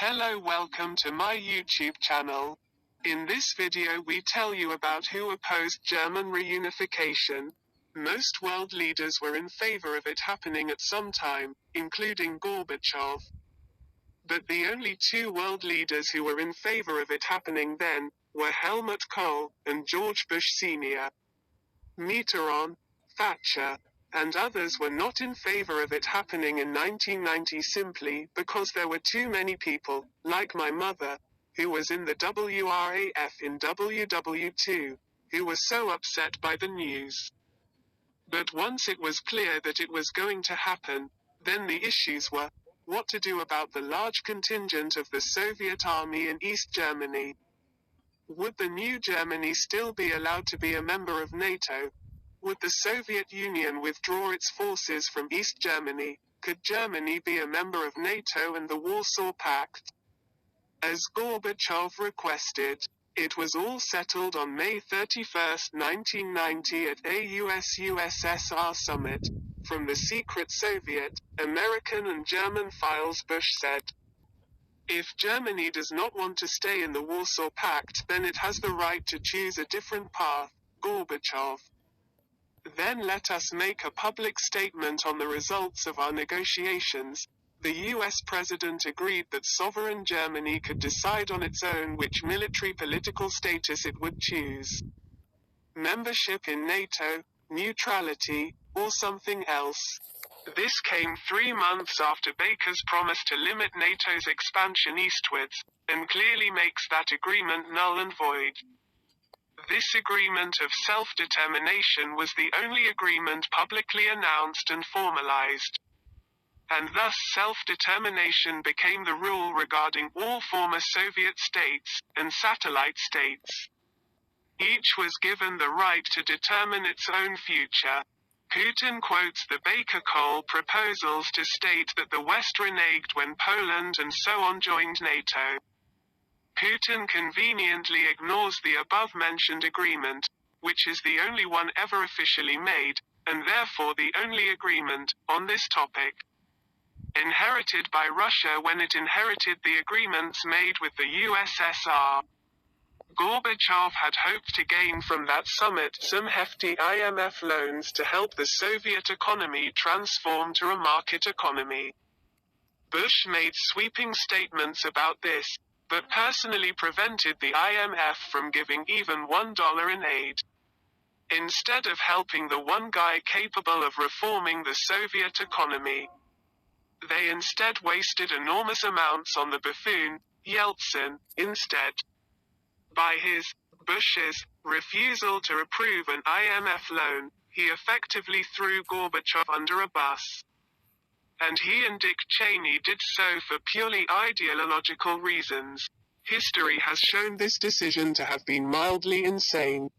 Hello, welcome to my YouTube channel. In this video we tell you about who opposed German reunification. Most world leaders were in favor of it happening at some time, including Gorbachev. But the only two world leaders who were in favor of it happening then, were Helmut Kohl, and George Bush Sr. Mitterrand, Thatcher, and others were not in favor of it happening in 1990 simply because there were too many people, like my mother, who was in the WRAF in WW2, who were so upset by the news. But once it was clear that it was going to happen, then the issues were, what to do about the large contingent of the Soviet army in East Germany. Would the new Germany still be allowed to be a member of NATO? Would the Soviet Union withdraw its forces from East Germany? Could Germany be a member of NATO and the Warsaw Pact? As Gorbachev requested, it was all settled on May 31, 1990 at a US-USSR summit. From the secret Soviet, American and German files, Bush said, "If Germany does not want to stay in the Warsaw Pact, then it has the right to choose a different path." Gorbachev. Then let us make a public statement on the results of our negotiations. The US president agreed that sovereign Germany could decide on its own which military political status it would choose. Membership in NATO, neutrality, or something else. This came 3 months after Baker's promise to limit NATO's expansion eastwards, and clearly makes that agreement null and void. This agreement of self-determination was the only agreement publicly announced and formalized. And thus self-determination became the rule regarding all former Soviet states, and satellite states. Each was given the right to determine its own future. Putin quotes the Baker-Kohl proposals to state that the West reneged when Poland and so on joined NATO. Putin conveniently ignores the above-mentioned agreement, which is the only one ever officially made, and therefore the only agreement, on this topic. Inherited by Russia when it inherited the agreements made with the USSR. Gorbachev had hoped to gain from that summit some hefty IMF loans to help the Soviet economy transform to a market economy. Bush made sweeping statements about this, but personally prevented the IMF from giving even $1 in aid. Instead of helping the one guy capable of reforming the Soviet economy, they instead wasted enormous amounts on the buffoon, Yeltsin, instead. By Bush's, refusal to approve an IMF loan, he effectively threw Gorbachev under a bus. And he and Dick Cheney did so for purely ideological reasons. History has shown this decision to have been mildly insane.